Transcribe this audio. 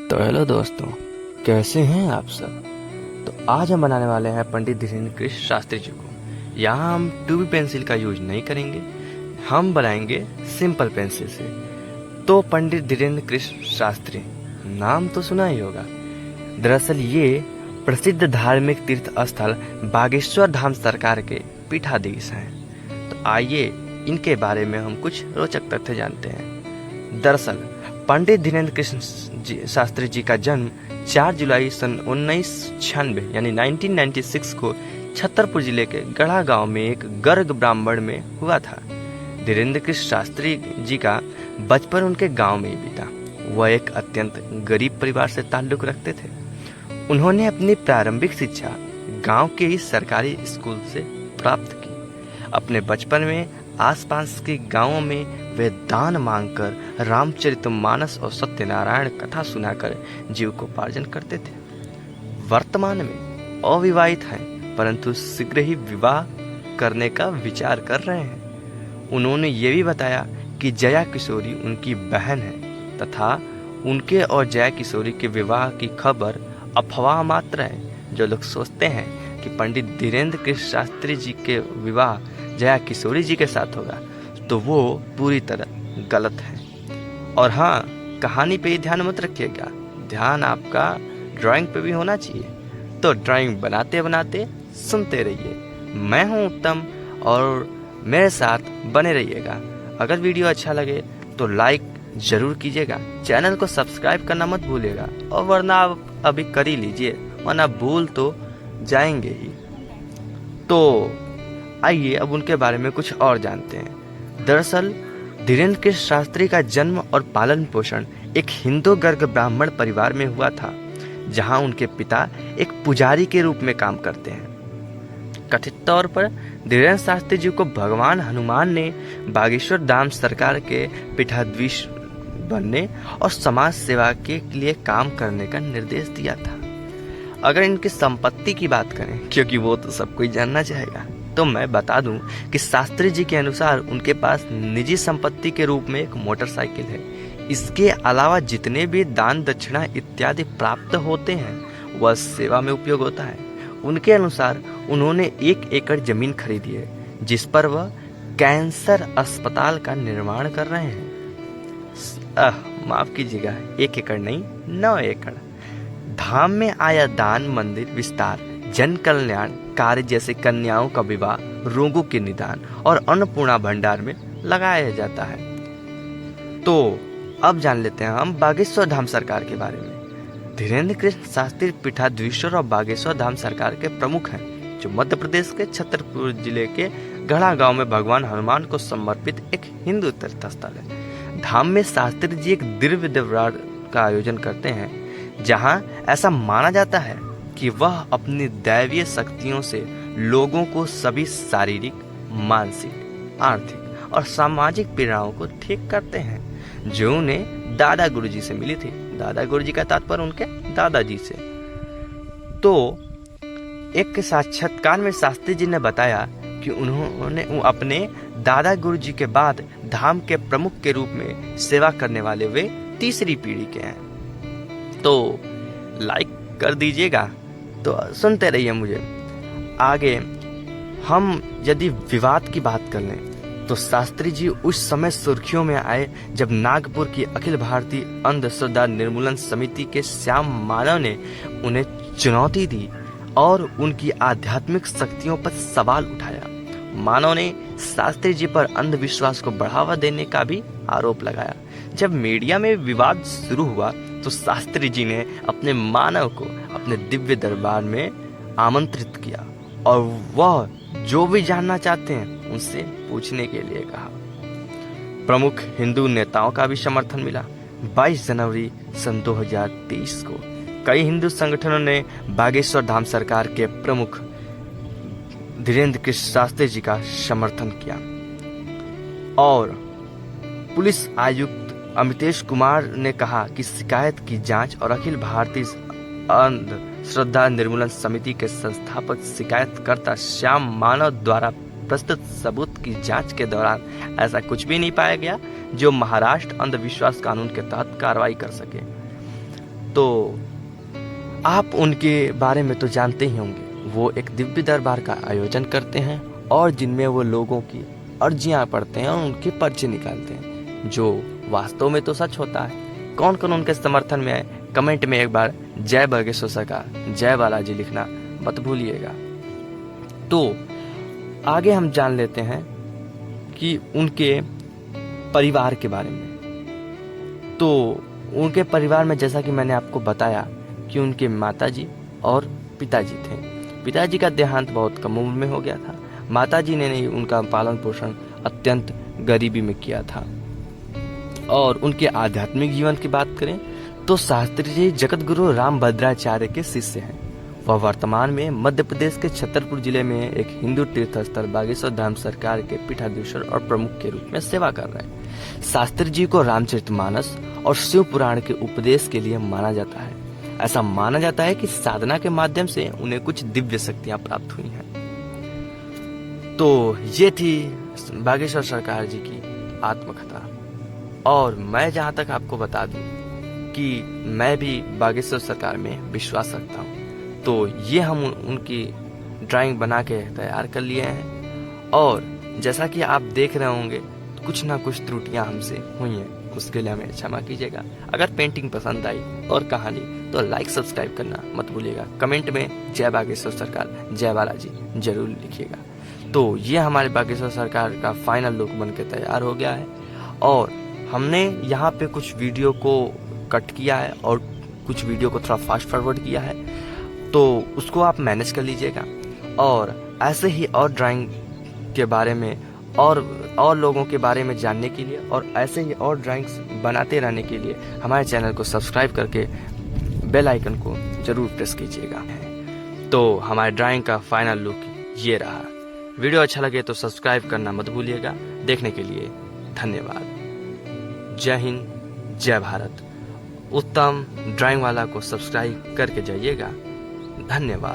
तो हेलो दोस्तों, कैसे हैं आप सब। तो आज हम बनाने वाले हैं पंडित धीरेन्द्र कृष्ण शास्त्री जी को। यहाँ हम 2B पेंसिल का यूज नहीं करेंगे, हम बनाएंगे सिंपल पेंसिल से। तो पंडित धीरेन्द्र कृष्ण शास्त्री नाम तो सुना ही होगा। दरअसल ये प्रसिद्ध धार्मिक तीर्थ स्थल बागेश्वर धाम सरकार के पीठाधीश हैं। तो आइए इनके बारे में हम कुछ रोचक तथ्य जानते हैं। दरअसल पंडित धीरेन्द्र कृष्ण शास्त्री जी का जन्म 4 जुलाई सन 1996 यानी 1996 को छतरपुर जिले के गढ़ा गांव में एक गर्ग ब्राह्मण में हुआ था। धीरेन्द्र कृष्ण शास्त्री जी का बचपन उनके गांव में ही बीता। वह एक अत्यंत गरीब परिवार से ताल्लुक रखते थे। उन्होंने अपनी प्रारंभिक शिक्षा गांव के ही सरकारी स्कूल से प्राप्त की। अपने बचपन में आसपास के गांवों में वे दान मांगकर रामचरितमानस और सत्यनारायण कथा सुनाकर जीविकोपार्जन करते थे। वर्तमान में अविवाहित हैं, परंतु शीघ्र ही विवाह करने का विचार कर रहे हैं। उन्होंने ये भी बताया कि जया किशोरी उनकी बहन है तथा उनके और जया किशोरी के विवाह की खबर अफवाह मात्र है। जो लोग सोचते हैं कि पंडित धीरेन्द्र कृष्ण शास्त्री जी के विवाह जया किशोरी जी के साथ होगा, तो वो पूरी तरह गलत है। और हाँ, कहानी पे ही ध्यान मत रखिएगा, ध्यान आपका ड्राइंग पे भी होना चाहिए। तो ड्राइंग बनाते बनाते सुनते रहिए। मैं हूँ उत्तम और मेरे साथ बने रहिएगा। अगर वीडियो अच्छा लगे तो लाइक जरूर कीजिएगा, चैनल को सब्सक्राइब करना मत भूलिएगा, और वरना आप अभी कर ही लीजिए, वरना भूल तो जाएंगे ही। तो आइए अब उनके बारे में कुछ और जानते हैं। दरअसल धीरेन्द्र कृष्ण शास्त्री का जन्म और पालन पोषण एक हिंदू गर्ग ब्राह्मण परिवार में हुआ था, जहां उनके पिता एक पुजारी के रूप में काम करते हैं। कथित तौर पर धीरेन्द्र शास्त्री जी को भगवान हनुमान ने बागेश्वर धाम सरकार के पीठाधीश बनने और समाज सेवा के लिए काम करने का निर्देश दिया था। अगर इनकी संपत्ति की बात करें, क्योंकि वो तो सब कोई जानना चाहेगा, तो मैं बता दूं कि शास्त्री जी के अनुसार उनके पास निजी संपत्ति के रूप में एक मोटरसाइकिल है। इसके अलावा जितने भी दान दक्षिणा इत्यादि प्राप्त होते हैं वह सेवा में उपयोग होता है। उनके अनुसार उन्होंने 1 एकड़ जमीन खरीदी है, जिस पर वह कैंसर अस्पताल का निर्माण कर रहे हैं। माफ कीजिएगा, 1 एकड़ नहीं, 9 एकड़। धाम में आया दान, मंदिर विस्तार, जन कल्याण कार्य जैसे कन्याओं का विवाह, रोगों के निदान और अन्नपूर्णा भंडार में लगाया जाता है। तो अब जान लेते हैं हम बागेश्वर धाम सरकार के बारे में। धीरेन्द्र कृष्ण शास्त्री पीठाधीश्वर और बागेश्वर धाम सरकार के प्रमुख हैं, जो मध्य प्रदेश के छतरपुर जिले के गढ़ा गांव में भगवान हनुमान को समर्पित एक हिंदू तीर्थ स्थल है। धाम में शास्त्री जी एक दिव्य देवराट का आयोजन करते हैं, जहां ऐसा माना जाता है कि वह अपनी दैवीय शक्तियों से लोगों को सभी शारीरिक, मानसिक, आर्थिक और सामाजिक पीड़ाओं को ठीक करते हैं, जो उन्हें दादा गुरुजी से मिली थी। दादा गुरुजी का तात्पर्य उनके दादाजी से। तो एक साक्षात्कार में शास्त्री जी ने बताया कि उन्होंने अपने दादा गुरुजी के बाद धाम के प्रमुख के रूप में सेवा करने वाले वे तीसरी पीढ़ी के हैं। तो लाइक कर दीजिएगा, तो सुनते रहिए मुझे। आगे हम यदि विवाद की बात कर लें, तो शास्त्री जी उस समय सुर्खियों में आए जब नागपुर की अखिल भारतीय अंधश्रद्धा निर्मूलन समिति के श्याम मानव ने उन्हें चुनौती दी और उनकी आध्यात्मिक शक्तियों पर सवाल उठाया। मानव ने शास्त्री जी पर अंधविश्वास को बढ़ावा देने का भी आरोप लगाया। जब मीडिया में विवाद शुरू हुआ तो शास्त्री जी ने अपने मानव को अपने दिव्य दरबार में आमंत्रित किया और वह जो भी जानना चाहते हैं उनसे पूछने के लिए कहा। प्रमुख हिंदू नेताओं का भी समर्थन मिला। 22 जनवरी सन 2023 को कई हिंदू संगठनों ने बागेश्वर धाम सरकार के प्रमुख धीरेन्द्र कृष्ण शास्त्री जी का समर्थन किया और पुलिस आयुक्त अमितेश कुमार ने कहा कि शिकायत की जांच और अखिल भारतीय अंधश्रद्धा निर्मूलन समिति के संस्थापक शिकायतकर्ता श्याम मानव द्वारा प्रस्तुत सबूत की जांच के दौरान ऐसा कुछ भी नहीं पाया गया जो महाराष्ट्र अंधविश्वास कानून के तहत कार्रवाई कर सके। तो आप उनके बारे में तो जानते ही होंगे। वो एक दिव्य दरबार का आयोजन करते हैं और जिनमें वो लोगों की अर्जियां पढ़ते हैं और उनके पर्चे निकालते हैं, जो वास्तव में तो सच होता है। कौन कौन उनके समर्थन में है, कमेंट में एक बार जय बागेश्वर सरकार, जय बालाजी लिखना मत भूलिएगा। तो आगे हम जान लेते हैं कि उनके परिवार के बारे में। तो उनके परिवार में जैसा कि मैंने आपको बताया कि उनके माताजी और पिताजी थे। पिताजी का देहांत बहुत कम उम्र में हो गया था। माताजी ने नहीं उनका पालन पोषण अत्यंत गरीबी में किया था। और उनके आध्यात्मिक जीवन की बात करें तो शास्त्री जी जगत गुरु रामभद्राचार्य के शिष्य हैं। वह वर्तमान में मध्य प्रदेश के छतरपुर जिले में एक हिंदू तीर्थ स्थल बागेश्वर धाम सरकार के पीठाधीश्वर और प्रमुख के रूप में सेवा कर रहे हैं। शास्त्री जी को रामचरितमानस और शिव पुराण के उपदेश के लिए माना जाता है। ऐसा माना जाता है कि साधना के माध्यम से उन्हें कुछ दिव्य शक्तियां प्राप्त हुई हैं। तो ये थी बागेश्वर सरकार जी की आत्मकथा। और मैं जहां तक आपको बता दूं कि मैं भी बागेश्वर सरकार में विश्वास रखता हूं। तो ये हम उनकी ड्राइंग बना के तैयार कर लिए हैं। और जैसा कि आप देख रहे होंगे कुछ ना कुछ त्रुटियां हमसे हुई हैं, उसके लिए हमें क्षमा कीजिएगा। अगर पेंटिंग पसंद आई और कहानी तो लाइक सब्सक्राइब करना मत भूलिएगा। कमेंट में जय बागेश्वर सरकार, जय बालाजी जरूर लिखिएगा। तो ये हमारे बागेश्वर सरकार का फाइनल लुक बन के तैयार हो गया है। और हमने यहाँ पे कुछ वीडियो को कट किया है और कुछ वीडियो को थोड़ा फास्ट फॉरवर्ड किया है, तो उसको आप मैनेज कर लीजिएगा। और ऐसे ही और ड्राइंग के बारे में और लोगों के बारे में जानने के लिए और ऐसे ही और ड्राइंग्स बनाते रहने के लिए हमारे चैनल को सब्सक्राइब करके बेल आइकन को जरूर प्रेस कीजिएगा। तो हमारे ड्राइंग का फाइनल लुक ये रहा। वीडियो अच्छा लगे तो सब्सक्राइब करना मत भूलिएगा। देखने के लिए धन्यवाद। जय हिंद, जय भारत। उत्तम ड्राइंग वाला को सब्सक्राइब करके जाइएगा। धन्यवाद।